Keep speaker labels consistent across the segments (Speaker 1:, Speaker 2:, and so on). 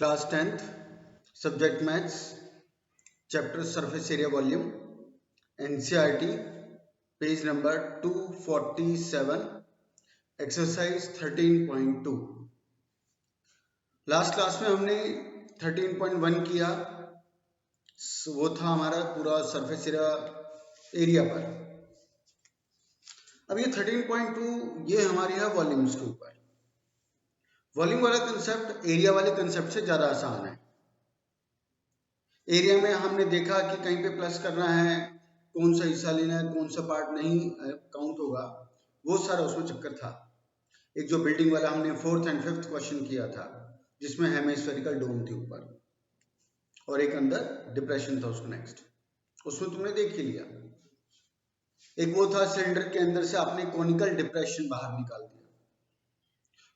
Speaker 1: Class 10th subject maths chapter surface area volume NCERT page number 247 exercise 13.2। Last class में हमने 13.1 किया, वो था हमारा पूरा सरफेस एरिया पर। अब ये 13.2 ये हमारी है वॉल्यूम्स के ऊपर। वॉल्यूम वाला कंसेप्ट एरिया वाले कंसेप्ट से ज़्यादा आसान है। एरिया में हमने देखा कि कहीं पे प्लस करना है, कौन सा हिस्सा लेना है, कौन सा पार्ट नहीं काउंट होगा, वो सारा उसमें चक्कर था। एक जो बिल्डिंग वाला हमने 4th एंड 5th क्वेश्चन किया था जिसमें हेमिस्फेरिकल डोम थी ऊपर और एक अंदर डिप्रेशन था उसका नेक्स्ट, उसमें तुमने देख ही लिया। एक वो था सिलेंडर के अंदर से आपने कॉनिकल डिप्रेशन बाहर निकाल दिया।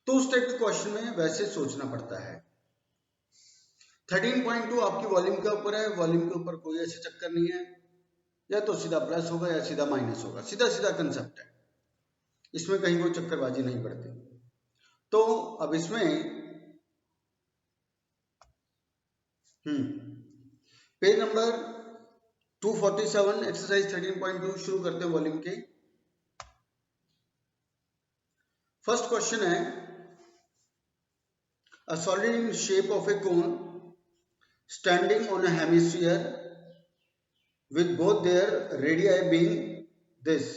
Speaker 1: तो उस टाइप के क्वेश्चन में वैसे सोचना पड़ता है। 13.2 आपकी वॉल्यूम के ऊपर है। वॉल्यूम के ऊपर कोई ऐसे चक्कर नहीं है, या तो सीधा प्लस होगा या सीधा माइनस होगा, सीधा सीधा कंसेप्ट है, इसमें कहीं कोई चक्करबाजी नहीं पड़ती। तो अब इसमें पेज नंबर 247 एक्सरसाइज 13.2 शुरू करते हैं वॉल्यूम के। फर्स्ट क्वेश्चन है, a solid in shape of a cone standing on a hemisphere with both their radii being this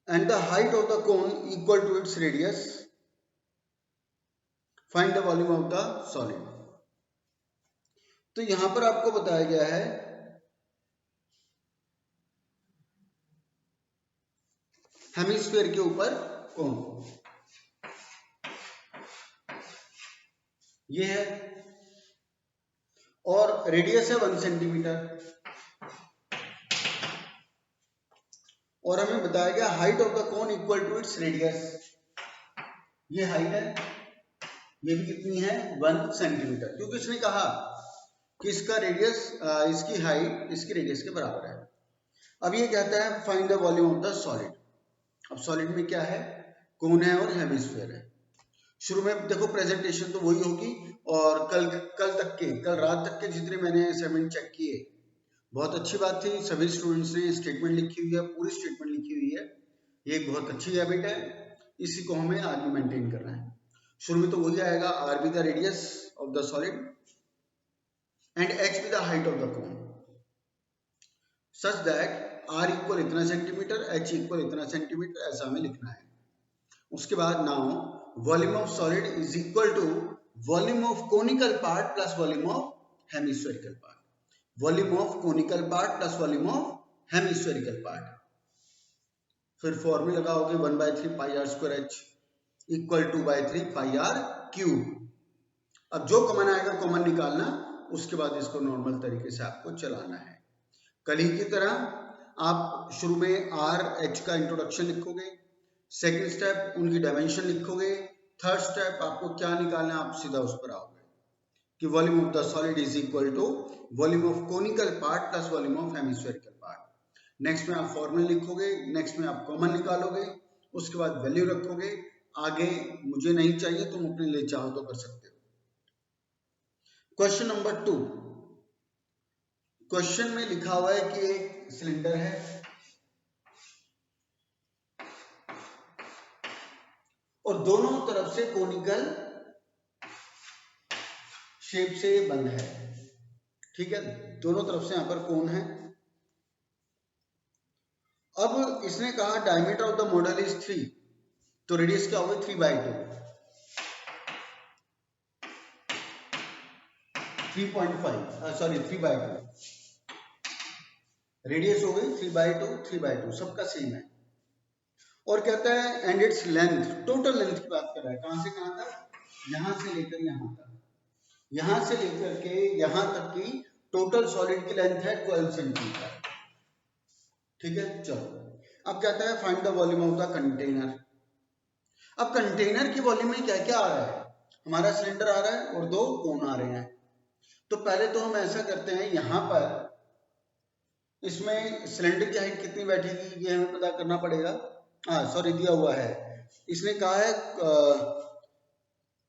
Speaker 1: and the height of the cone equal to its radius, find the volume of the solid। तो यहां पर आपको बताया गया है hemisphere के ऊपर कोन, ये है, और रेडियस है 1 सेंटीमीटर, और हमें बताया गया height of the cone equal to its radius. ये हाइट है, ये भी कितनी है 1 सेंटीमीटर, क्योंकि इसने कहा कि इसका रेडियस इसकी हाइट इसकी रेडियस के बराबर है। अब ये कहता है find the volume of the solid. अब सॉलिड में क्या है, कोन है और हेमिस्फीयर है। शुरू में देखो प्रेजेंटेशन तो वही होगी, और कल रात तक के जितने मैंने असाइनमेंट चेक किए, बहुत अच्छी बात थी। सभी स्टूडेंट्स ने स्टेटमेंट लिखी हुई है, पूरी स्टेटमेंट लिखी हुई है। ये एक बहुत अच्छी हैबिट है, इसी को हमें आगे मेंटेन करना है। शुरू में तो वही आएगा, R be the radius of the solid and H be the height of the cone, such that R equal इतना सेंटीमीटर, एच इक्वल इतना सेंटीमीटर, ऐसा हमें लिखना है। उसके बाद now volume of solid is equal to volume of conical part plus volume of hemispherical part. Volume of conical part plus volume of hemispherical part. फिर formula लगाओगे 1/3 pi are square H equal to 2/3 pi R cube. अब जो common आएगा common निकालना, उसके बाद इसको normal तरीके से आपको चलाना है। कल ही की तरह आप शुरू में आर एच का इंट्रोडक्शन लिखोगे, सेकेंड स्टेप उनकी डायमेंशन लिखोगे, थर्ड स्टेप आपको क्या निकालना है, आप सीधा उस पर आओगे कि volume of the solid is equal to volume of conical part plus volume of hemispherical part. Next में आप फॉर्मूला लिखोगे, नेक्स्ट में आप कॉमन निकालोगे, उसके बाद वैल्यू रखोगे। आगे मुझे नहीं चाहिए, तुम अपने लिए चाहो तो कर सकते हो। क्वेश्चन नंबर 2, क्वेश्चन में लिखा हुआ है कि एक सिलेंडर है और दोनों तरफ से कोनिकल शेप से बंद है, ठीक है, दोनों तरफ से यहां पर कोन है। अब इसने कहा diameter of the model is 3, तो रेडियस क्या होगी 3/2, 3.5 सॉरी 3/2, रेडियस हो गई 3/2 सबका सेम है। और कहता है and its length, total length की बात कर रहा है, कहां से कहां तक, यहां से लेकर यहां तक, यहां से लेकर के यहां तक की टोटल सॉलिड की लेंथ है 12 सेंटीमीटर, ठीक है। चलो अब कहता है find the volume of the container. अब कंटेनर की वॉल्यूम में क्या क्या आ रहा है, हमारा सिलेंडर आ रहा है और दो कोन आ रहे हैं। तो पहले तो हम ऐसा करते हैं, यहां पर इसमें सिलेंडर की हाइट कितनी बैठेगी ये हमें पता करना पड़ेगा। सॉरी दिया हुआ है, इसने कहा है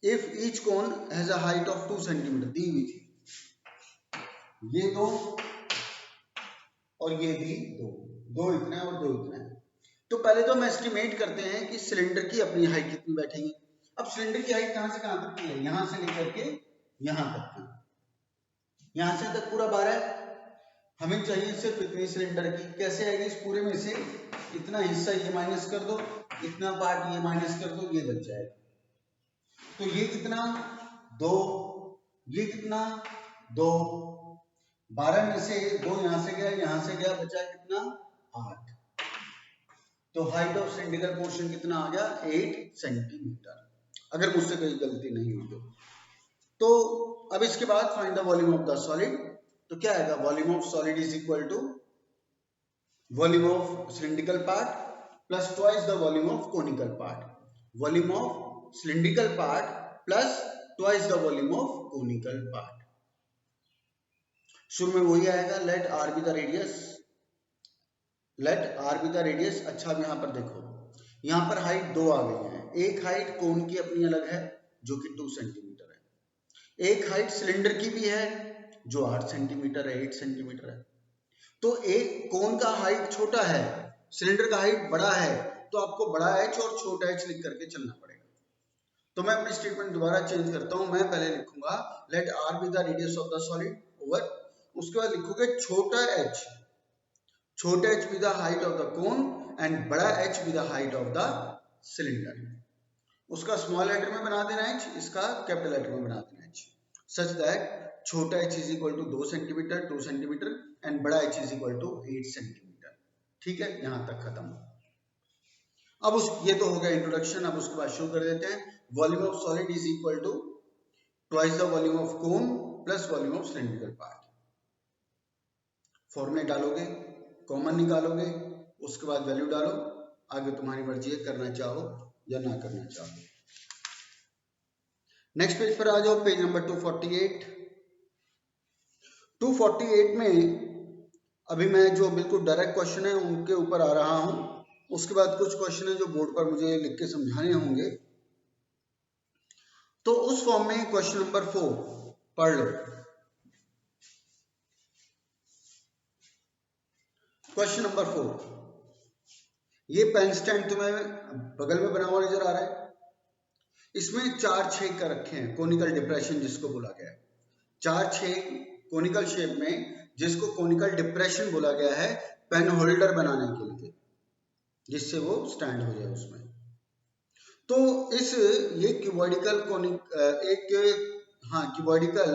Speaker 1: if each cone has a height of 2 centimetre, दी हुई थी, ये दो और ये भी दो, दो इतना है और दो इतना है। तो पहले तो हम एस्टिमेट करते हैं कि सिलेंडर की अपनी हाइट कितनी बैठेगी। अब सिलेंडर की हाइट कहां से कहां तक की है, यहां से लेकर के यहां तक की, यहां से तक पूरा 12 है। हमें चाहिए सिर्फ इतनी सिलेंडर की, कैसे आएगी, इस पूरे में से इतना हिस्सा ये माइनस कर दो, इतना पार्ट ये माइनस कर दो, ये बच जाएगा। तो ये कितना, 2, ये कितना, 2, 12 में से 2 यहां से गया, बचा कितना, 8। तो हाइट ऑफ सिलेंड्रिकल पोर्शन कितना आ गया, 8 सेंटीमीटर, अगर मुझसे कोई गलती नहीं हुई तो। अब इसके बाद find the volume of the solid. तो क्या आएगा, volume of solid is equal to volume of cylindrical part plus twice the volume of conical part. Volume of cylindrical part plus twice the volume of conical part. शुरू में वही आएगा, let are be the radius, let are be the radius. अच्छा अब यहाँ पर देखो, यहाँ पर हाइट 2 आ गई है। एक हाइट कोन की अपनी अलग है जो कि 2 सेंटीमीटर है, एक हाइट सिलेंडर की भी है जो 8 सेंटीमीटर है, 8 सेंटीमीटर है। तो एक कोन का हाइट छोटा है, सिलेंडर का हाइट बड़ा है, तो आपको बड़ा एच और छोटा एच लिख करके चलना पड़ेगा। तो मैं अपनी स्टेटमेंट दोबारा चेंज करता हूं, मैं पहले लिखूंगा let are be the radius of the solid over, उसके बाद लिखोगे छोटा H be the height of the cone and बड़ा H be the height of the cylinder. उसका स्मॉल लेटर में बना देना एच, इसका कैपिटल लेटर में बना देना एच, सच दैट छोटा H is equal to 2 centimetre and बड़ा H is equal to 8 centimetre. ठीक है, यहां तक खत्म। अब ये तो हो गया इंट्रोडक्शन। अब उसके बाद शुरू कर देते हैं। Volume of solid is equal to twice the volume of cone plus volume of cylindrical part. फॉर्मूले डालोगे, कॉमन निकालोगे, उसके बाद वैल्यू डालो, आगे तुम्हारी मर्जी है करना चाहो या ना करना चाहो। नेक्स्ट पेज पर आ जाओ, पेज नंबर 248। 248 में अभी मैं जो बिल्कुल डायरेक्ट क्वेश्चन है उनके ऊपर आ रहा हूं, उसके बाद कुछ क्वेश्चन है जो बोर्ड पर मुझे लिख के समझाने होंगे। तो उस फॉर्म में क्वेश्चन नंबर 4 पढ़ लो। क्वेश्चन नंबर 4, ये पेन स्टैंड तुम्हें बगल में बना हुआ नजर आ रहा है, इसमें 4 छेद कर रखे हैं, कोनिकल डिप्रेशन जिसको बोला गया है। 4 छेद कोनिकल शेप में, जिसको कोनिकल डिप्रेशन बोला गया है पेन होल्डर बनाने के लिए, जिससे वो स्टैंड हो जाए उसमें। तो ये क्यूबॉइडिकल क्यूबॉइडिकल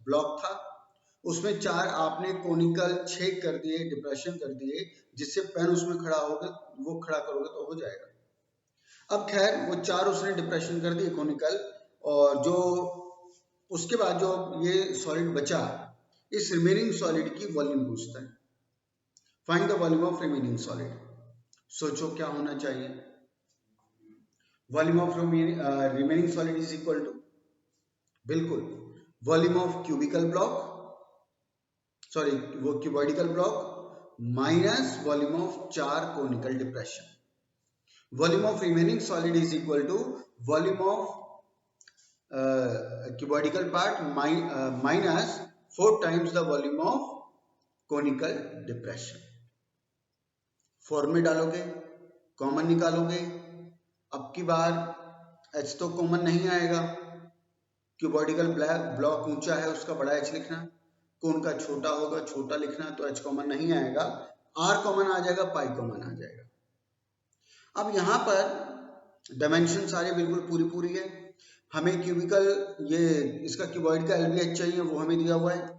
Speaker 1: ब्लॉक था, उसमें 4 आपने कोनिकल छेद कर दिए, डिप्रेशन कर दिए, जिससे पेन उसमें खड़ा होगा, वो खड़ा करोगे तो हो जाएगा। अब खैर वो 4 उसने डिप्रेशन कर दिए कोनिकल, और जो उसके बाद जो ये सॉलिड बचा, इस रिमेनिंग सॉलिड की वॉल्यूम पूछता है। Find the volume of remaining solid. सोचो क्या होना चाहिए, volume of remaining solid is equal to, बिल्कुल, volume of cubical block, sorry वो cuboidical block minus volume of 4 conical depression. Volume of remaining solid is equal to volume of cuboidical part minus 4 times the volume of conical depression. Form में डालोगे, common निकालोगे। अब की बार H तो common नहीं आएगा, क्यूबॉइडिकल block ऊंचा है उसका बड़ा एच लिखना, कोन का छोटा होगा छोटा लिखना, तो एच कॉमन नहीं आएगा, आर कॉमन आ जाएगा, पाई कॉमन आ जाएगा। अब यहाँ पर डायमेंशन सारे बिल्कुल पूरी है। हमें क्यूबिकल ये इसका क्यूबॉइड का एलबीएच चाहिए, वो हमें दिया हुआ है।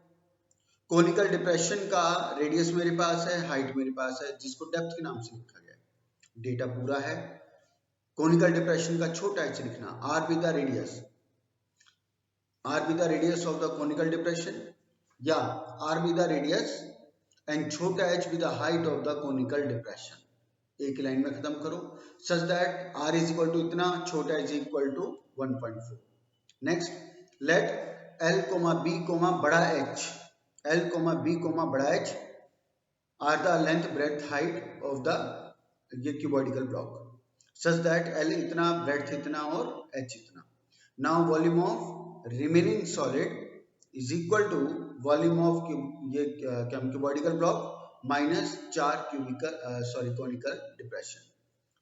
Speaker 1: कोनिकल डिप्रेशन का रेडियस मेरे पास है, हाइट मेरे पास है, जिसको डेप्थ के नाम से लिखा गया है, डेटा पूरा है। कोनिकल डिप्रेशन का छोटा एच लिखना, R be the radius, R be the radius of the conical depression, या R be the radius and छोटा H be the height of the conical depression. एक लाइन में खत्म करो, such that R is equal to इतना, छोटा H equal to 1.4। Next, let L comma B comma बड़ा H, L comma B comma बड़ा H are the length breadth height of the ये क्यूबॉइडिकल block, such that L इतना, breadth इतना और H इतना। Now volume of remaining solid is equal to volume of ये cubical block minus 4 conical depression.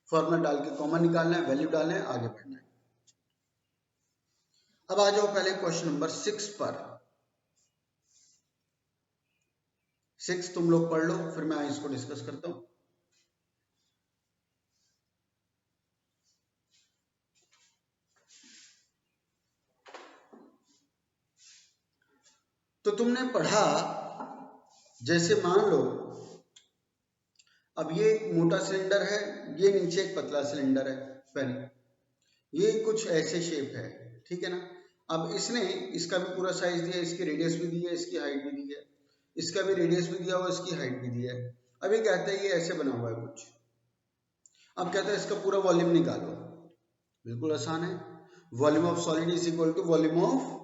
Speaker 1: Formula डाल के common निकालना है, वैल्यू डालना है, आगे बढ़ना है। अब आ जाओ पहले क्वेश्चन नंबर 6 पर। 6 तुम लोग पढ़ लो, फिर मैं इसको डिस्कस करता हूं। तो तुमने पढ़ा, जैसे मान लो अब ये मोटा सिलेंडर है, ये नीचे एक पतला सिलेंडर है, पहले ये कुछ ऐसे शेप है, ठीक है ना। अब इसने इसका भी पूरा साइज दिया, इसकी रेडियस भी दी है, इसकी हाइट भी दी है, इसका भी रेडियस भी दिया हुआ, इसकी हाइट भी दी है। अब ये कहता है ये ऐसे बना हुआ है कुछ। अब कहता है इसका पूरा वॉल्यूम निकालो। बिल्कुल आसान है, volume of solid is equal to volume of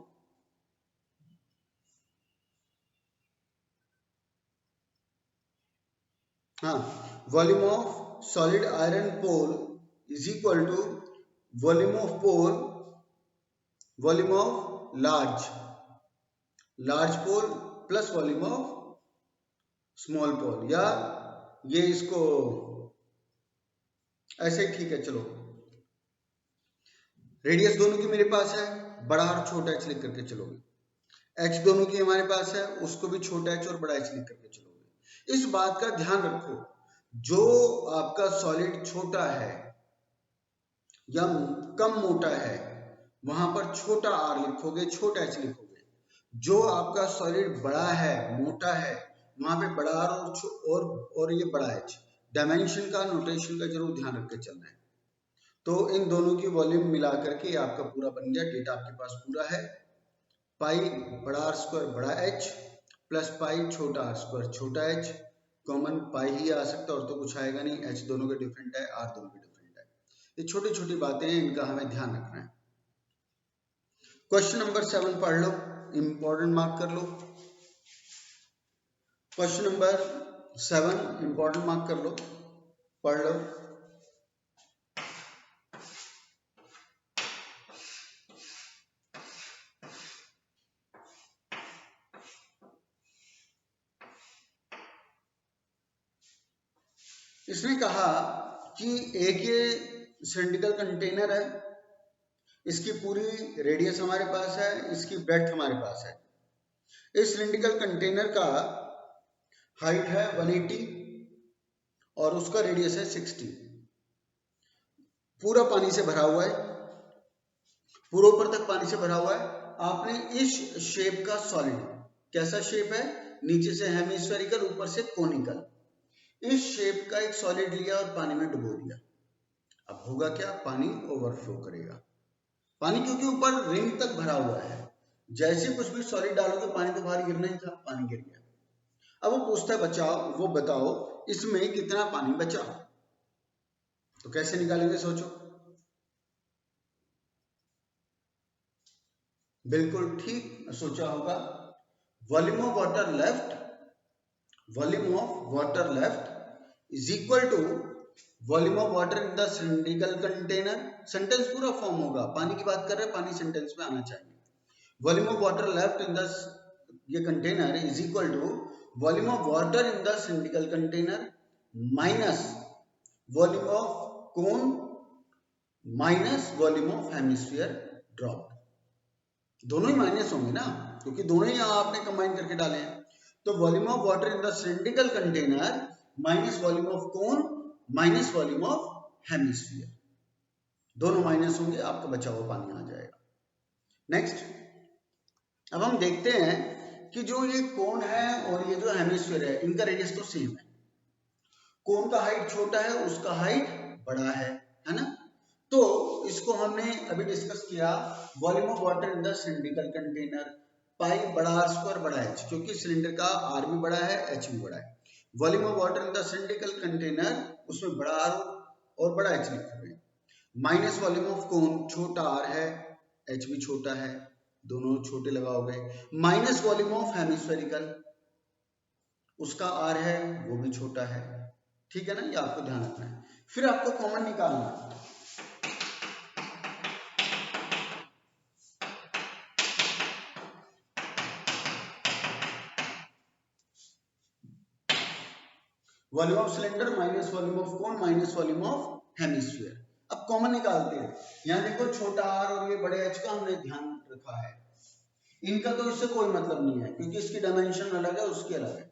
Speaker 1: volume of solid iron pole is equal to volume of pole, volume of large pole plus volume of small pole, या ये इसको ऐसे ठीक है। चलो, रेडियस दोनों की मेरे पास है, बड़ा और छोटा एच लिख करके चलोगे। एच दोनों की हमारे पास है, उसको भी छोटा एच और बड़ा एच लिख करके चलोगे। इस बात का ध्यान रखो, जो आपका सॉलिड छोटा है या कम मोटा है, वहां पर छोटा आर लिखोगे, छोटा एच लिखोगे। जो आपका सॉलिड बड़ा है, मोटा है, वहां पे बड़ा आर और ये बड़ा एच। डायमेंशन का, नोटेशन का जरूर ध्यान रख के चलना है। तो इन दोनों की वॉल्यूम मिला करके आपका पूरा बन गया, डेटा आपके पास पूरा है। पाई बड़ा आर स्क्वायर बड़ा एच प्लस पाई छोटा आर स्क्वायर छोटा एच, कॉमन पाई ही आ सकता और तो कुछ आएगा नहीं। एच दोनों के डिफरेंट है, आर दोनों के डिफरेंट है। ये छोटी छोटी बातें हैं, इनका हमें ध्यान रखना है। क्वेश्चन नंबर 7 पढ़ लो, इंपॉर्टेंट मार्क कर लो। क्वेश्चन नंबर 7 इंपॉर्टेंट मार्क कर लो, पढ़ लो। इसने कहा कि एक ये सिलिंड्रिकल कंटेनर है, इसकी पूरी रेडियस हमारे पास है, इसकी ब्रेड्थ हमारे पास है। इस सिलिंड्रिकल कंटेनर का हाइट है 180 और उसका रेडियस है 60। पूरा पानी से भरा हुआ है, पूरा ऊपर तक पानी से भरा हुआ है। आपने इस शेप का सॉलिड, कैसा शेप है, नीचे से हेमिस्फेरिकल, ऊपर से कोनिकल, इस शेप का एक सॉलिड लिया और पानी में डुबो दिया। अब होगा क्या, पानी ओवरफ्लो करेगा। पानी क्योंकि ऊपर रिंग तक भरा हुआ है, जैसे कुछ भी सॉलिड डालोगे पानी तो बाहर गिरना ही था, पानी गिर गया। अब वो पूछता है वो बताओ इसमें कितना पानी बचा। तो कैसे निकालेंगे, सोचो। बिल्कुल ठीक सोचा होगा। Volume of water left is equal to volume of water in the cylindrical container. Sentence पूरा फॉर्म होगा, पानी की बात कर रहे हैं, पानी सेंटेंस में आना चाहिए। Volume of water left in the ये container is equal to volume of water in the cylindrical container minus volume of cone minus volume of hemisphere drop. दोनों ही माइनस होंगे ना, क्योंकि दोनों ही आपने कंबाइन करके डाले हैं। तो volume of water in the cylindrical container minus volume of cone minus volume of hemisphere, दोनों माइनस होंगे, आपका बचा हुआ पानी आ जाएगा। नेक्स्ट, अब हम देखते हैं कि जो ये कोन है और ये जो हेमिस्फीयर है, इनका रेडियस तो सेम है। कोन का हाइट छोटा है, उसका हाइट बड़ा है ना। तो इसको हमने अभी डिस्कस किया, volume of water in the cylindrical container, pi बड़ा आर स्क्वायर बड़ा एच, क्योंकि सिलेंडर का आर भी बड़ा है, एच भी बड़ा है। Volume of water in the cylindrical container, उसमें बड़ा आर और बड़ा एच लिखोगे, माइनस वॉल्यूम ऑफ कोन, छोटा आर है, एच भी छोटा है, दोनों छोटे लगाओगे, माइनस वॉल्यूम ऑफ हेमिस्फेरिकल, उसका आर है, वो भी छोटा है। ठीक है ना, ये आपको ध्यान रखना है। फिर आपको कॉमन निकालना है। Volume of cylinder minus volume of cone minus volume of hemisphere. अब कॉमन निकालते हैं। यहाँ देखो छोटा r और ये बड़े h का हमने ध्यान रखा है, इनका तो इससे कोई मतलब नहीं है क्योंकि इसकी डायमेंशन अलग है, उसकी अलग है।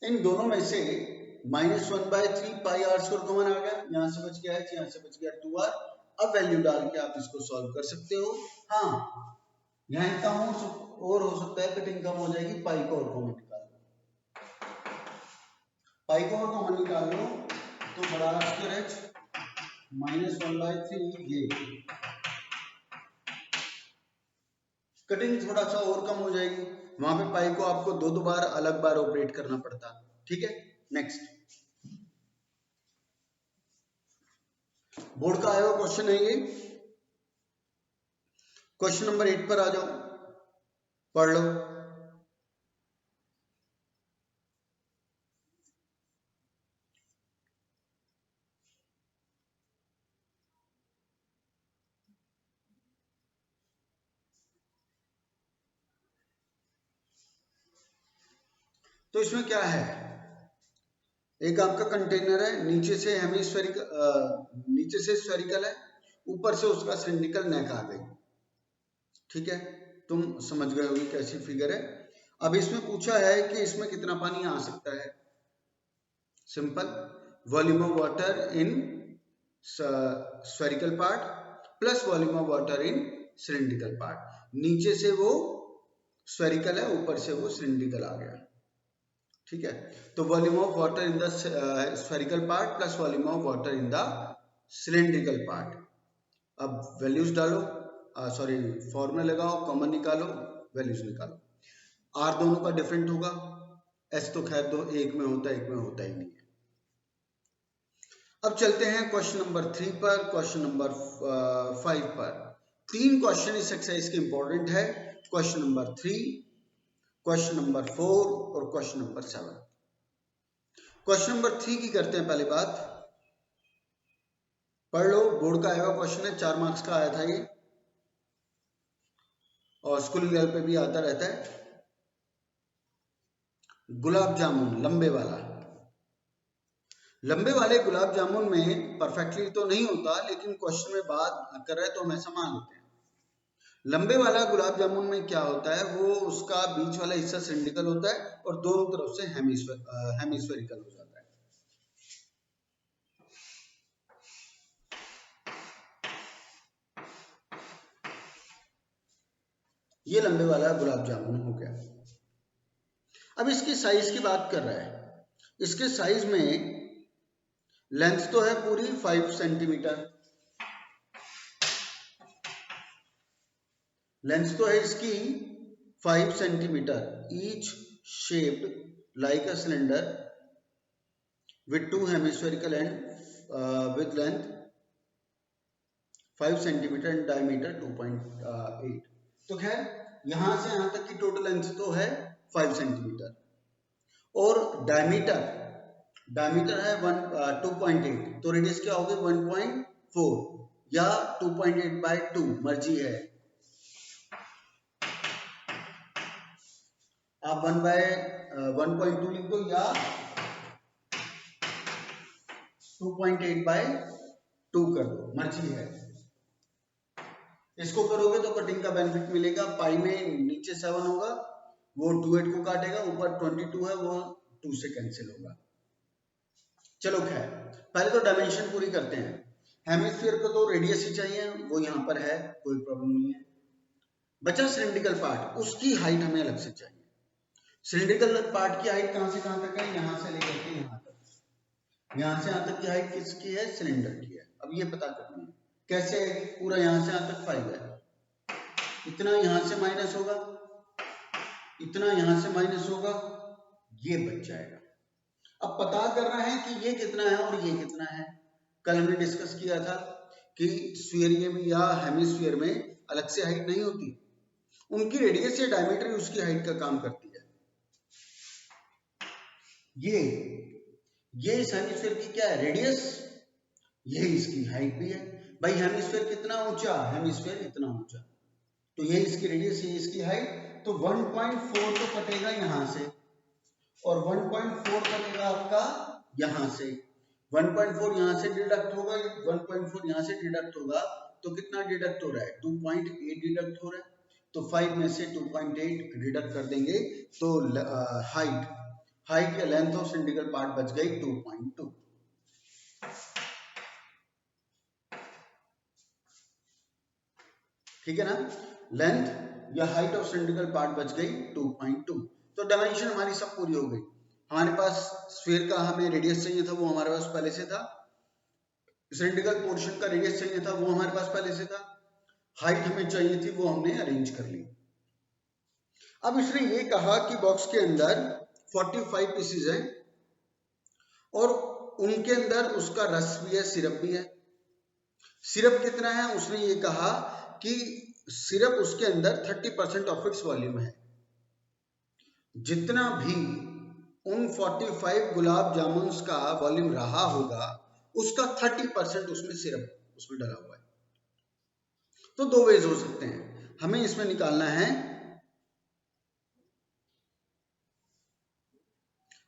Speaker 1: इन दोनों में से -1/3 पाई r स्क्वायर कॉमन आ गया, यहाँ से बच गया h, यहाँ से बच गया 2r। अब वैल्यू डाल के आप इसको सॉल्व कर सकते हो। हाँ, यहाँ इनका और हो सकता है, कटिंग कम हो जाएगी, पाई को और कॉमन निकाल लो, पाई को और कॉमन निकाल लो तो बड़ा r स्क्वायर h -1/3 ये कटिंग थोड़ा सा और कम हो जाएगी, वहां पे पाई को आपको दो बार अलग बार ऑपरेट करना पड़ता। ठीक है, नेक्स्ट बोर्ड का आया हुआ क्वेश्चन है ये। क्वेश्चन नंबर 8 पर आ जाओ, पढ़ लो। तो इसमें क्या है, एक आपका कंटेनर है, नीचे से हेमिस्फेरिकल, नीचे से स्फेरिकल है, ऊपर से उसका सिलिंड्रिकल नेक आ गई। ठीक है, तुम समझ गए होगी कैसी फिगर है। अब इसमें पूछा है कि इसमें कितना पानी आ सकता है। Simple, volume of water in spherical part plus volume of water in cylindrical part. नीचे से वो स्फेरिकल है, ऊपर से वो सिलिंड्रिकल आ गया। ठीक है, तो volume of water in the spherical part plus volume of water in the cylindrical part. अब वैल्यूज डालो, सॉरी फॉर्मूला लगाओ, कॉमन निकालो, वैल्यूज निकालो। आर दोनों का डिफरेंट होगा, एस तो खैर दो एक में होता है, एक में होता ही नहीं है। अब चलते हैं क्वेश्चन नंबर 3 पर, क्वेश्चन नंबर 5 पर। 3 क्वेश्चन इस एक्सरसाइज के इंपॉर्टेंट है, क्वेश्चन नंबर 3, क्वेश्चन नंबर 4 और क्वेश्चन नंबर 7। क्वेश्चन नंबर 3 की करते हैं पहले बात, पढ़ लो, बोर्ड का आया हुआ क्वेश्चन है, 4 मार्क्स का आया था ये और स्कूल लेवल पे भी आता रहता है। गुलाब जामुन लंबे वाला, लंबे वाले गुलाब जामुन में परफेक्टली तो नहीं होता, लेकिन क्वेश्चन में बात कर रहे हैं तो हम ऐसा मान लेते हैं। लंबे वाला गुलाब जामुन में क्या होता है, वो उसका बीच वाला हिस्सा सिलिंड्रिकल होता है और दोनों तरफ से हेमिस्फेरिकल हो जाता है। ये लंबे वाला गुलाब जामुन हो गया। अब इसकी साइज की बात कर रहा है, इसके साइज में लेंथ तो है पूरी 5 सेंटीमीटर, लेंथ तो है इसकी 5 centimetre, each shaped like a cylinder with 2 hemispherical end with length 5 centimetre and diameter 2.8। तो खैर यहां से यहां तक की टोटल लेंथ तो है 5 सेंटीमीटर और डायमीटर है 2.8, तो रेडियस क्या होगी 1.4 या 2.8/2, मर्जी है, आप 1/1.2 लिख दो या 2.8/2 कर दो, मर्जी है। इसको करोगे तो कटिंग का बेनिफिट मिलेगा, पाई में नीचे 7 होगा, वो 28 को काटेगा, ऊपर 22 है वो 2 से कैंसिल होगा। चलो खैर पहले तो डायमेंशन पूरी करते हैं। हेमिस्फीयर को तो रेडियस ही चाहिए, वो यहाँ पर है, कोई प्रॉब्लम नहीं है। बचा सिलिंड्रिकल पार्ट, उसकी हाइट हमें अलग से चाहिए। सिलिंड्रिकल पार्ट की हाइट कहां से कहां तक है, यहां से लेकर के यहां तक, यहां से यहां तक की हाइट किसकी है, सिलेंडर की है। अब ये पता करना है कैसे है, पूरा यहां से यहां तक 5 है, इतना यहां से माइनस होगा, इतना यहां से माइनस होगा, ये बच जाएगा। अब पता करना है कि ये कितना है और ये कितना है। कल हमने डिस्कस किया था कि स्फीयर में या हेमिस्फीयर में अलग से हाइट नहीं होती, उनकी रेडियस या डायमीटर उसकी हाइट का काम करती है। ये इस हेमिस्फीयर की क्या है, रेडियस, ये इसकी हाइट भी है। भाई हेमिस्फीयर कितना ऊंचा, हेमिस्फीयर इतना ऊंचा, तो ये इसकी रेडियस, ये इसकी हाइट, तो 1.4 तो कटेगा यहाँ से और 1.4 कटेगा आपका यहाँ से, 1.4 यहाँ से डिडक्ट होगा, 1.4 यहाँ से डिडक्ट होगा, तो कितना डिडक्ट हो रहा है, 2.8 डिडक्ट हो रहा है, तो 5 में से 2.8 डिडक्ट कर देंगे, तो हाइट या लेंथ ऑफ सिलिंड्रिकल पार्ट बच गई 2.2। ठीक है ना, लेंथ या हाइट ऑफ सिलिंड्रिकल पार्ट बच गई 2.2। तो डायमेंशन हमारी सब पूरी हो गई। हमारे पास स्फीयर का हमें रेडियस चाहिए था, वो हमारे पास पहले से था, सिलिंड्रिकल पोर्शन का रेडियस चाहिए था, वो हमारे पास पहले से था, हाइट हमें चाहिए थी, वो हमने अरेंज कर ली। अब इसने ये कहा कि बॉक्स के अंदर 45 पीसेज हैं और उनके अंदर उसका रस भी है, सिरप भी है। सिरप कितना है, उसने ये कहा कि सिरप उसके अंदर 30% ऑफ इट्स वॉल्यूम है। जितना भी उन 45 गुलाब जामुन का वॉल्यूम रहा होगा उसका 30% उसमें सिरप उसमें डला हुआ है। तो दो वेज हो सकते हैं, हमें इसमें निकालना है,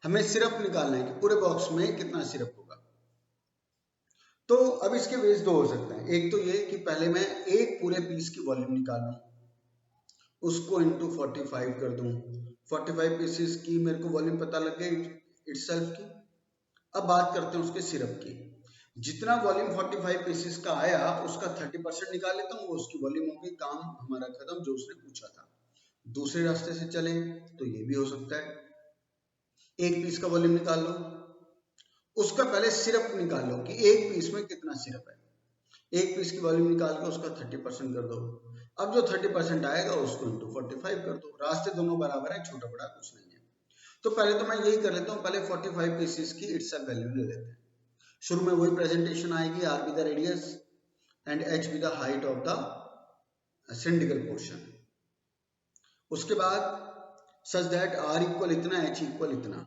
Speaker 1: हमें सिरप निकालना है कि पूरे बॉक्स में कितना सिरप होगा। तो अब इसके वेज दो हो सकते हैं, एक तो ये कि पहले मैं एक पूरे पीस की वॉल्यूम निकालूं, उसको इंटू 45 कर दूं, 45 पीसेस की मेरे को वॉल्यूम पता लग गई इटसेल्फ की। अब बात करते हैं उसके सिरप की। जितना वॉल्यूम 45 पीसेस का आया उसका 30% निकाल लेता हूँ, वो उसकी वॉल्यूम हो गई, काम हमारा खत्म जो उसने पूछा था। दूसरे रास्ते से चले तो ये भी हो सकता है, एक पीस का वॉल्यूम निकाल लो, उसका पहले सिरप निकाल लो कि एक पीस में कितना सिरप है, एक पीस की वॉल्यूम निकाल के उसका 30% कर दो। अब जो 30% आएगा उसको इंटू 45 कर दो। रास्ते दोनों बराबर है, छोटा बड़ा कुछ नहीं है। तो पहले तो मैं यही कर लेता हूँ, पहले 45 पीसेस की इटसेल्फ वैल्यू ले लेते हैं। शुरू में वही प्रेजेंटेशन आएगी, are be the radius and H be the height of the cylindrical portion. उसके बाद सच दैट आर इक्वल इतना, एच इक्वल इतना।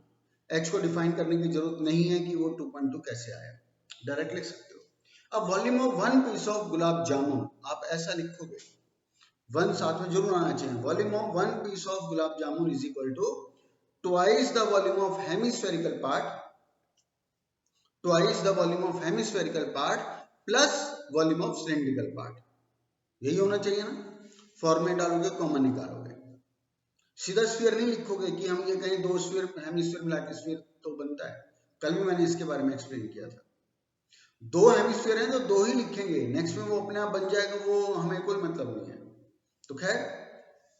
Speaker 1: एच को डिफाइन करने की जरूरत नहीं है कि वो 2.2 कैसे आया, डायरेक्ट लिख सकते हो। अब volume of one piece of gulab jamun, आप ऐसा लिखोगे, वन साथ में जरूर आना चाहिए। Volume of one piece of gulab jamun is equal to twice the volume of hemispherical part, twice the volume of hemispherical part plus volume of cylindrical part. यही होना चाहिए ना, फॉर्मेट डालोगे, कॉमन निकालोगे, सीधा स्फीयर नहीं लिखोगे कि हम ये कहें दो स्फीयर हेमिस्फीयर मिला के स्फीयर तो बनता है। कल भी मैंने इसके बारे में एक्सप्लेन किया था, दो हेमिस्फीयर हैं तो दो ही लिखेंगे, नेक्स्ट में वो अपने आप बन जाएगा, वो हमें कोई मतलब नहीं है। तो खैर,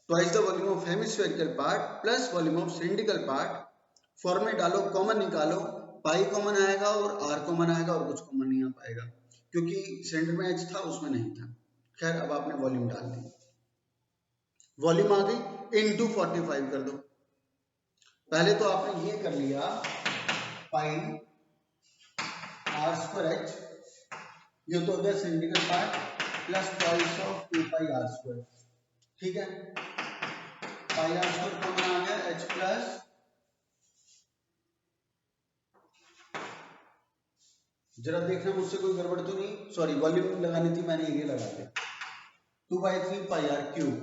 Speaker 1: twice the volume of hemispherical part plus volume of cylindrical part, format डालो, कॉमन निकालो, पाई कॉमन आएगा और आर कॉमन आएगा और कुछ कॉमन नहीं आ पाएगा क्योंकि सिलेंडर में एच था उसमें नहीं था। खैर, अब आपने वॉल्यूम डाल दी, वॉल्यूम आ गई, इनटू 45 कर दो। पहले तो आपने ये कर लिया, पाई आर स्क्वायर एच, ये तो हो गया cylindrical part plus twice of 2 pi are square. ठीक है, पाई आर स्क्वायर कॉमन आ गया, एच प्लस, जरा देखना मुझसे कोई गड़बड़ तो नहीं, सॉरी वॉल्यूम लगानी थी, मैंने ये लगा दिया, 2/3 pi R cube,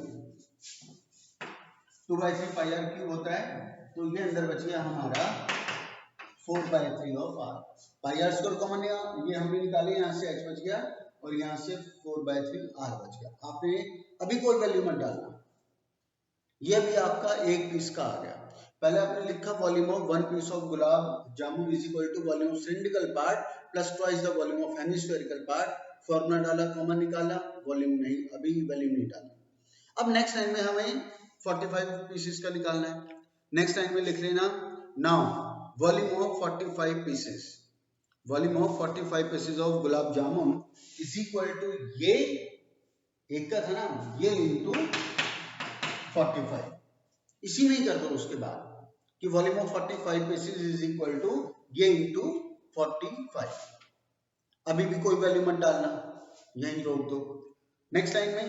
Speaker 1: 2/3 pi R cube होता है, तो ये अंदर बच गया हमारा 4/3 of R. Pi are square common ये हमने निकाली, यहाँ से एच बच गया और यहाँ से 4/3 आर बच गया। आपने अभी कोई वैल्यू मत डालना, ये भी आपका एक पीस का आ गया। पहले आपने लिखा volume of one piece of gulab jamun is equal to volume of cylindrical part plus twice the volume of hemispherical part, formula डाला, कॉमन निकाला, वॉल्यूम नहीं, अभी वैल्यू नहीं डाला। अब नेक्स्ट लाइन में हमें 45 पीसेस का निकालना है। नेक्स्ट लाइन में लिख लेना, now volume of 45 pieces, volume of 45 pieces of gulab jamun is equal to, ये एक का था ना, ये इंटू 45, इसी में ही कर दो उसके बाद कि volume of 45 pieces is equal to ये इंटू 45। अभी भी कोई वैल्यू मत डालना, यहीं रोक दो। नेक्स्ट लाइन में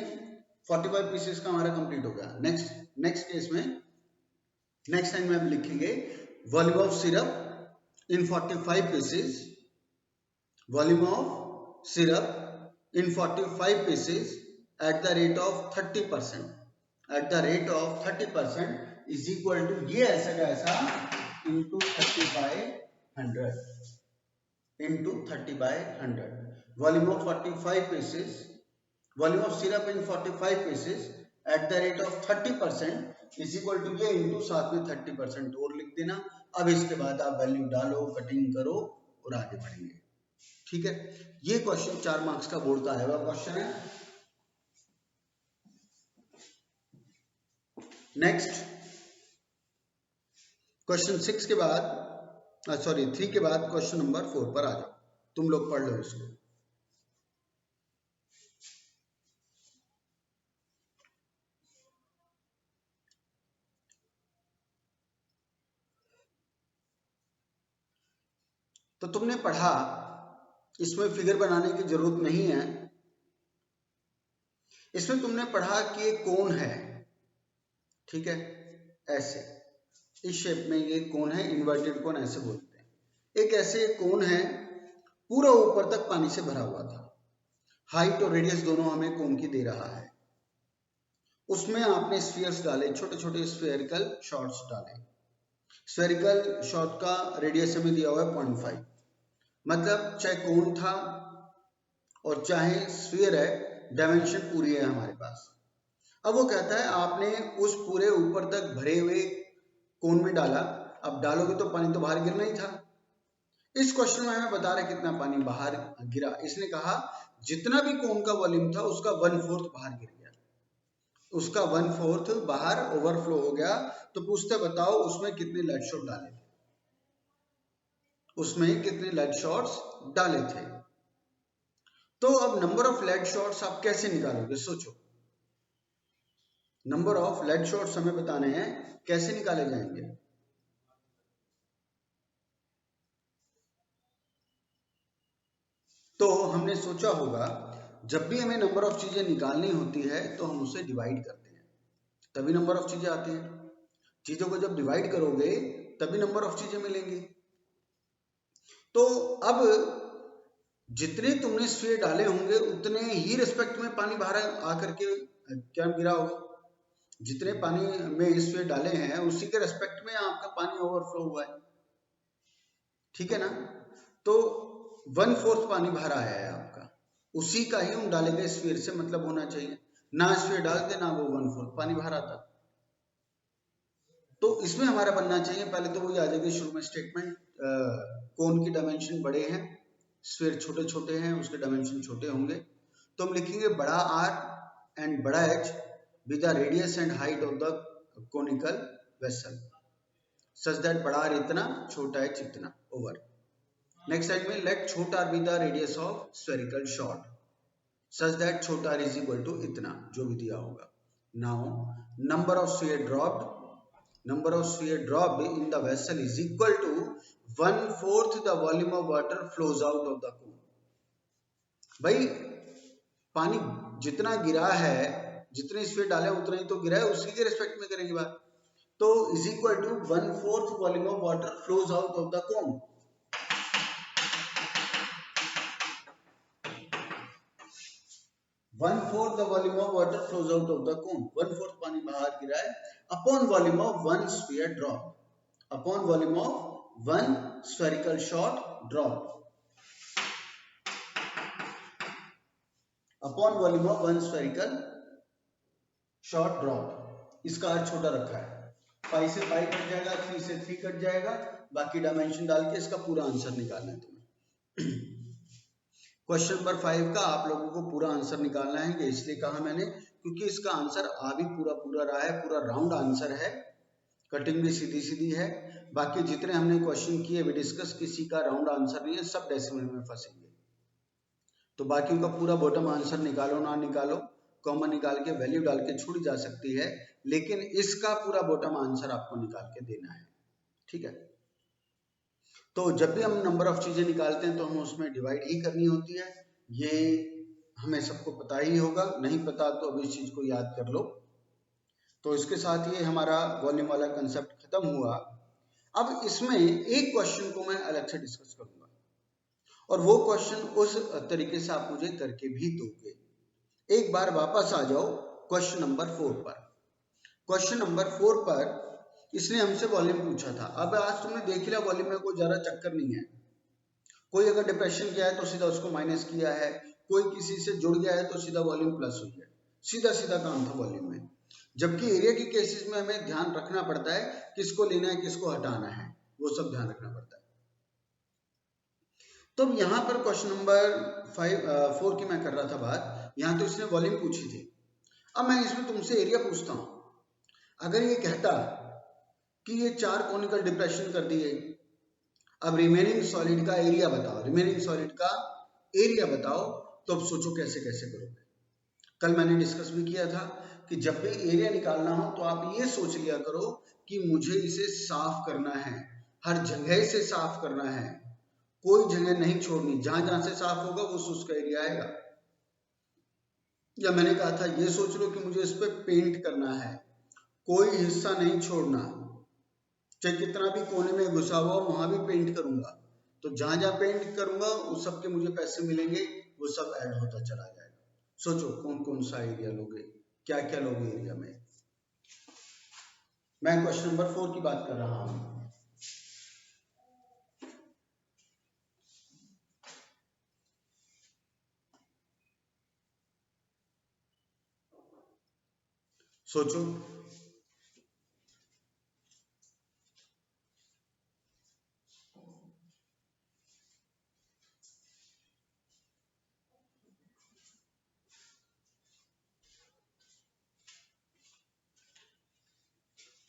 Speaker 1: 45 पीसेस का हमारा कंप्लीट हो गया। नेक्स्ट केस में नेक्स्ट लाइन में हम लिखेंगे volume of syrup in 45 pieces, volume of syrup in 45 pieces at the rate of 30%. At the rate of 30% is equal to ये ऐसा का ऐसा into 30/100 into 30/100. Volume of 45 pieces, volume of syrup in 45 pieces at the rate of 30% is equal to ये into साथ में 30% और लिख देना। अब इसके बाद आप वैल्यू डालो, कटिंग करो और आगे बढ़ेंगे। ठीक है, ये क्वेश्चन 4 मार्क्स का बोर्ड का आया हुआ क्वेश्चन है। नेक्स्ट क्वेश्चन 6 के बाद 3 के बाद क्वेश्चन नंबर 4 पर आ जाओ, तुम लोग पढ़ लो इसको। तो तुमने पढ़ा, इसमें फिगर बनाने की जरूरत नहीं है। इसमें तुमने पढ़ा कि एक कोन है, ठीक है, ऐसे इस शेप में ये कोन है, इन्वर्टेड कोन ऐसे बोलते हैं। एक ऐसे कोन है, पूरा ऊपर तक पानी से भरा हुआ था। हाइट और रेडियस दोनों हमें कोन की दे रहा है। उसमें आपने स्फीयर्स डाले, छोटे छोटे स्फेरिकल शॉट्स डाले। स्फेरिकल शॉट का रेडियस हमें दिया हुआ है 0.5, मतलब चाहे कोन था और चाहे स्फीयर है, डायमेंशन पूरी है हमारे पास। अब वो कहता है आपने उस पूरे ऊपर तक भरे हुए कोन में डाला, अब डालोगे तो पानी तो बाहर गिरना ही था। इस क्वेश्चन में हमें बता रहे कितना पानी बाहर गिरा। इसने कहा जितना भी कोन का वॉल्यूम था उसका 1/4 बाहर गिर गया, उसका 1/4 बाहर ओवरफ्लो हो गया। तो पूछते बताओ उसमें कितने लेड शॉट डाले थे, उसमें कितने लेड शॉट्स डाले थे। तो अब नंबर ऑफ लेड शॉट्स आप कैसे निकालोगे, सोचो। नंबर ऑफ लेड शॉट्स हमें बताने हैं, कैसे निकाले जाएंगे। तो हमने सोचा होगा जब भी हमें नंबर ऑफ चीजें निकालनी होती है तो हम उसे डिवाइड करते हैं, तभी नंबर ऑफ चीजें आती हैं। चीजों को जब डिवाइड करोगे तभी नंबर ऑफ चीजें मिलेंगी। तो अब जितने तुमने स्फीयर डाले होंगे उतने ही रिस्पेक्ट में पानी बाहर आकर के क्या गिरा होगा। जितने पानी में स्फीयर डाले हैं उसी के रिस्पेक्ट में आपका पानी ओवरफ्लो हुआ है, ठीक है ना। तो 1/4 पानी बाहर आया है आपका, उसी का ही उन डाले गए स्फीयर से मतलब होना चाहिए। ना स्फीयर डालते ना वो 1/4 पानी बाहर आता। तो इसमें हमारा बनना चाहिए, पहले तो वही आ जाएगी शुरू में स्टेटमेंट, कोन की डायमेंशन बड़े हैं, स्फीयर छोटे छोटे हैं, उसके डायमेंशन छोटे होंगे। तो हम लिखेंगे बड़ा R एंड बड़ा H with the radius and height of the conical vessel such that बड़ा R इतना, छोटा H इतना, ओवर। नेक्स्ट साइड में लेट छोटा r B the radius of spherical shot such that छोटा r इज इक्वल टू इतना, जो भी दिया होगा। Now number of sphere dropped, number of sphere dropped in the vessel is equal to 1/4 the volume of water flows out of the cone। भाई पानी जितना गिरा है, जितने स्फीयर डाले उतना ही तो गिरा है, उसी के रिस्पेक्ट में करेंगे बात। तो is equal to 1/4 volume of water flows out of the cone। 1/4 the volume of water flows out of the cone, 1/4 पानी बाहर गिरा है upon volume of 1 sphere drop, upon volume of 1 spherical shot drop, upon volume of 1 spherical shot drop। इसका अर्थ छोटा रखा है, पाई से pi cut जाएगा, 3 से 3 कट जाएगा, बाकी डायमेंशन डाल के इसका पूरा आंसर निकालना है तुम्हें। क्वेश्चन नंबर 5 का आप लोगों को पूरा आंसर निकालना है, ये इसलिए कहा मैंने क्योंकि इसका आंसर आ भी पूरा रहा है, पूरा राउंड आंसर है, कटिंग भी सीधी सीधी है। बाकी जितने हमने क्वेश्चन किए वे डिस्कस, किसी का राउंड आंसर नहीं है, सब डेसिमल में फंसेंगे। तो बाकी का पूरा बॉटम आंसर निकालो ना निकालो, कॉमन निकाल के वैल्यू डाल के छूट जा सकती है, लेकिन इसका पूरा बॉटम आंसर आपको निकाल के देना है, ठीक है। तो जब भी हम नंबर ऑफ चीजें निकालते हैं तो हम उसमें डिवाइड ही करनी होती है, ये हमें सबको पता ही होगा, नहीं पता तो अब इस चीज को याद कर लो। तो इसके साथ ये हमारा वॉल्यूम वाला कंसेप्ट खत्म हुआ। अब इसमें एक क्वेश्चन को मैं अलग से डिस्कस करूंगा, और वो क्वेश्चन उस तरीके से आप मुझे करके भी दोगे। एक बार वापस आ जाओ क्वेश्चन नंबर 4 पर। क्वेश्चन नंबर 4 पर इसने हमसे वॉल्यूम पूछा था। अब आज तुमने देख लिया वॉल्यूम में कोई ज्यादा चक्कर नहीं है। कोई अगर डिप्रेशन किया है तो सीधा उसको माइनस किया है, कोई किसी से जुड़ गया है तो सीधा वॉल्यूम प्लस हो गया, सीधा सीधा काम था वॉल्यूम में। जबकि एरिया की केसेस में हमें ध्यान रखना पड़ता है किसको लेना है किसको हटाना है, वो सब ध्यान रखना पड़ता है। तो यहाँ पर क्वेश्चन नंबर 4 की मैं कर रहा था बात। यहाँ तो इसने वॉल्यूम पूछी थी। अब मैं इसमें तुमसे एरिया पूछता हूँ। अगर ये कहता कि ये 4 कॉनिकल डिप्रेशन कर दिए, अब रिमेनिंग सॉलिड का एरिया बताओ, रिमेनिंग सॉलिड का एरिया बताओ, तो अब सोचो कैसे कैसे करोगे। कल मैंने डिस्कस भी किया था कि जब भी एरिया निकालना हो तो आप ये सोच लिया करो कि मुझे इसे साफ करना है, हर जगह से साफ करना है, कोई जगह नहीं छोड़नी, जहां जहां से साफ होगा वो उसका एरिया आएगा। या मैंने कहा था ये सोच लो कि मुझे इस पे पेंट करना है, कोई हिस्सा नहीं छोड़ना, चाहे कितना भी कोने में घुसा हुआ वहां भी पेंट करूंगा। तो जहां जहां पेंट करूंगा उस सब के मुझे पैसे मिलेंगे, वो सब ऐड होता चला जाएगा। सोचो कौन कौन सा एरिया लोगे, क्या क्या लोगे एरिया में। मैं क्वेश्चन नंबर 4 की बात कर रहा हूं। सोचो।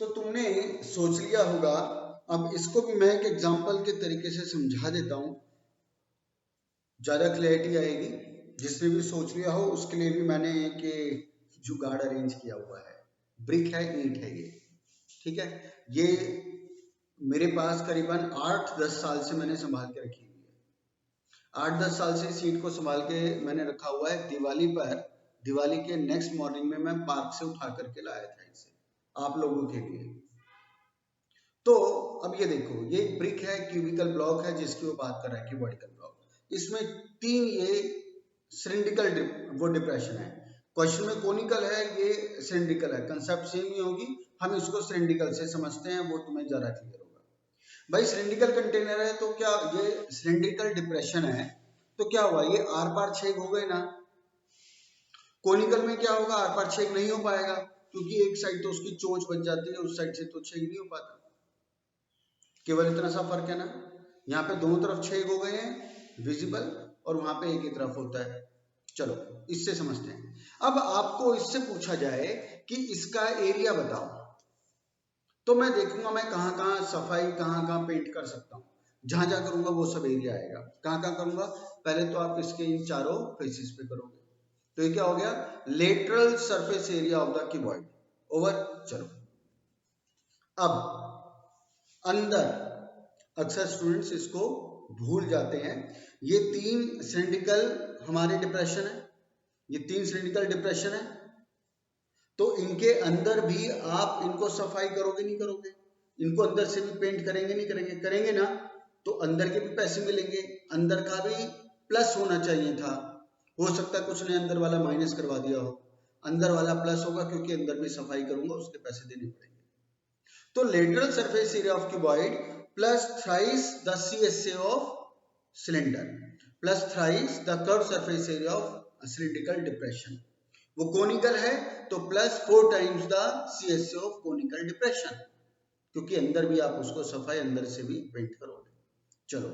Speaker 1: तो तुमने सोच लिया होगा। अब इसको भी मैं एक एग्जांपल के तरीके से समझा देता हूं, ज्यादा क्लैरिटी आएगी। जिसने भी सोच लिया हो उसके लिए भी मैंने एक जुगाड़ अरेंज किया हुआ है। ब्रिक है, ईंट है ये, ठीक है। ये मेरे पास करीबन 8-10 साल से मैंने संभाल के रखी हुई है। 8-10 साल से इस ईंट को संभाल के मैंने रखा हुआ है। दिवाली के नेक्स्ट मॉर्निंग में मैं पार्क से उठा करके लाया था इसे आप लोगों के लिए। तो अब ये देखो, ये ब्रिक है, क्यूबिकल ब्लॉक है जिसकी वो बात कर रहा है, क्यूबॉइडिकल ब्लॉक। इसमें 3 ये सिलिंड्रिकल वो डिप्रेशन है। क्वेश्चन में कोनिकल है, ये सिलिंड्रिकल है। कंसेप्ट सेम ही होगी, हम इसको सिलिंड्रिकल से समझते हैं, वो तुम्हें ज्यादा क्लियर होगा। भाई सिलिंड्रिकल कंटेनर है तो क्या ये सिलिंड्रिकल डिप्रेशन है तो क्या हुआ, ये आर पार छेद हो गए ना। कोनिकल में क्या होगा, आर पार छेद नहीं हो पाएगा क्योंकि एक साइड तो उसकी चोंच बच जाती है, उस साइड से तो छेद नहीं हो पाता। केवल इतना सा फर्क है ना। यहाँ पे दोनों तरफ छेद हो गए हैं विजिबल, और वहां पे एक ही तरफ होता है। चलो इससे समझते हैं। अब आपको इससे पूछा जाए कि इसका एरिया बताओ, तो मैं देखूंगा मैं कहाँ कहाँ सफाई, कहाँ कहाँ पेंट कर सकता हूँ। जहां जहां करूंगा वो सब एरिया आएगा। कहाँ कहाँ करूंगा, पहले तो आप इसके इन चारों फेसेस पे करोगे। तो ये क्या हो गया, lateral surface area of the cuboid. Over. चलो अब अंदर, अक्सर स्टूडेंट्स इसको भूल जाते हैं। ये 3 सिलिंड्रिकल हमारे डिप्रेशन है, ये 3 सिलिंड्रिकल डिप्रेशन है। तो इनके अंदर भी आप इनको सफाई करोगे नहीं करोगे, इनको अंदर से भी पेंट करेंगे नहीं करेंगे, करेंगे ना। तो अंदर के भी पैसे मिलेंगे, अंदर का भी प्लस होना चाहिए था। हो सकता है कुछ ने अंदर वाला माइनस करवा दिया हो, अंदर वाला प्लस होगा क्योंकि अंदर भी सफाई करूंगा, उसके पैसे देने पड़ेंगे। तो lateral surface area of cuboid plus thrice the CSA of cylinder plus thrice the curve surface area of cylindrical depression. वो कोनिकल है तो plus 4 times the CSA of conical depression, क्योंकि अंदर भी आप उसको सफाई अंदर से भी पेंट करोगे। चलो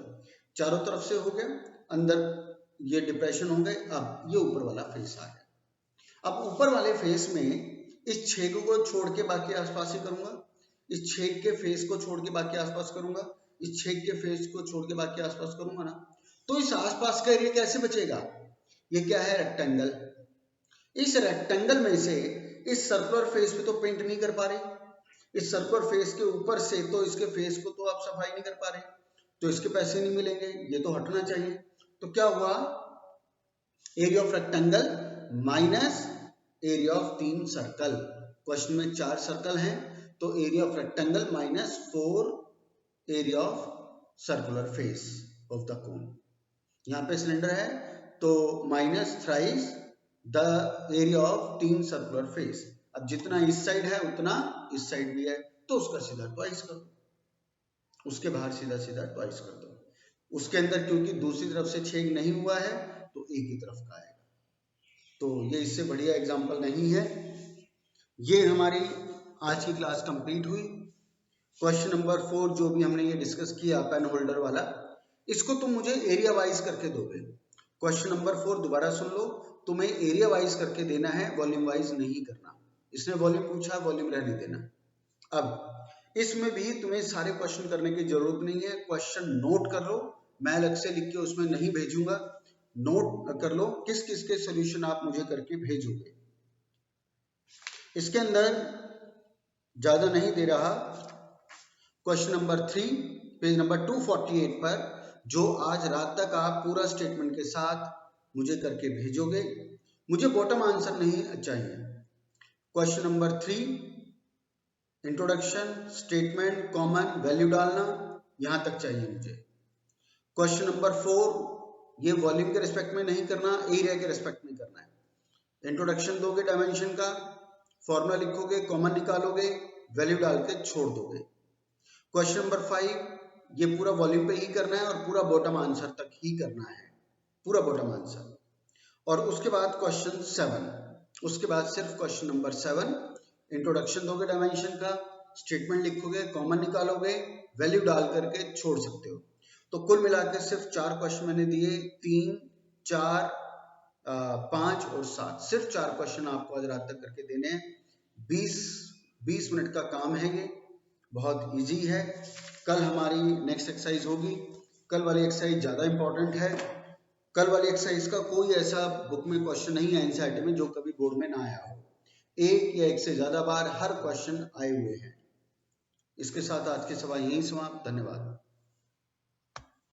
Speaker 1: चारों तरफ से हो गया, अंदर ये डिप्रेशन हो गए। अब ये ऊपर वाला फेस आ गया। अब ऊपर वाले फेस में इस छेद को छोड़ के बाकी आसपास ही करूंगा, इस छेद के फेस को छोड़ के बाकी आसपास करूंगा, इस छेद के फेस को छोड़ के बाकी आसपास करूंगा ना। तो इस आसपास का एरिया कैसे बचेगा, ये क्या है, रेक्टेंगल। इस रेक्टेंगल में से इस सर्कुलर फेस पे तो पेंट नहीं कर पा रहे, इस सर्कुलर फेस के ऊपर से तो इसके फेस को तो आप सफाई नहीं कर पा रहे, तो इसके पैसे नहीं मिलेंगे, ये तो हटना चाहिए। तो क्या हुआ, area of rectangle minus area of 3 circle. Question में 4 सर्कल हैं, तो area of rectangle minus 4 area of circular face of the कोन। यहाँ पे सिलेंडर है तो minus thrice the area of 3 circular face. अब जितना इस साइड है उतना इस साइड भी है, तो उसका सीधा ट्वाइस कर दो, उसके बाहर सीधा सीधा ट्वाइस कर दो। उसके अंदर क्योंकि दूसरी तरफ से छेद नहीं हुआ है तो एक ही तरफ का आएगा, तो ये इससे बढ़िया एग्जाम्पल नहीं है। ये हमारी आज की क्लास कंप्लीट हुई। क्वेश्चन नंबर 4 जो भी हमने ये डिस्कस किया पेन होल्डर वाला, इसको तुम मुझे एरिया वाइज करके दोगे। क्वेश्चन नंबर 4 दोबारा सुन लो, तुम्हें एरिया वाइज करके देना है, वॉल्यूम वाइज नहीं करना। इसने वॉल्यूम पूछा, वॉल्यूम रहने देना। अब इसमें भी तुम्हें सारे क्वेश्चन करने की जरूरत नहीं है, क्वेश्चन नोट कर लो, मैं अलग से लिख के उसमें नहीं भेजूंगा, नोट कर लो किस किस के सोल्यूशन आप मुझे करके भेजोगे। इसके अंदर ज्यादा नहीं दे रहा, क्वेश्चन नंबर 3 पेज नंबर 248 पर जो आज रात तक आप पूरा स्टेटमेंट के साथ मुझे करके भेजोगे, मुझे बॉटम आंसर नहीं चाहिए। Question number 3 introduction, statement, common, value डालना, यहां तक चाहिए मुझे। क्वेश्चन नंबर 4 ये वॉल्यूम के रिस्पेक्ट में नहीं करना, एरिया के रिस्पेक्ट में करना है। इंट्रोडक्शन दोगे डायमेंशन का, फॉर्मूला लिखोगे, कॉमन निकालोगे, वैल्यू डाल के छोड़ दोगे। क्वेश्चन नंबर 5 ये पूरा वॉल्यूम पे ही करना है और पूरा बॉटम आंसर तक ही करना है, पूरा बॉटम आंसर। और उसके बाद क्वेश्चन 7, उसके बाद सिर्फ क्वेश्चन नंबर 7 इंट्रोडक्शन दोगे डायमेंशन का, स्टेटमेंट लिखोगे, कॉमन निकालोगे, वैल्यू डाल करके छोड़ सकते हो। तो कुल मिलाकर सिर्फ 4 क्वेश्चन मैंने दिए, 3, 4, 5 और 7, सिर्फ 4 क्वेश्चन आपको आज रात तक करके देने हैं। 20 मिनट का काम है, ये बहुत इजी है। कल हमारी नेक्स्ट एक्सरसाइज होगी, कल वाली एक्सरसाइज ज़्यादा इंपॉर्टेंट है। कल वाली एक्सरसाइज का कोई ऐसा बुक में क्वेश्चन नहीं है एनसीईआरटी में जो कभी बोर्ड में ना आया हो, एक या एक से ज़्यादा बार हर क्वेश्चन आए हुए हैं। इसके साथ आज की सभा यहीं समाप्त, धन्यवाद।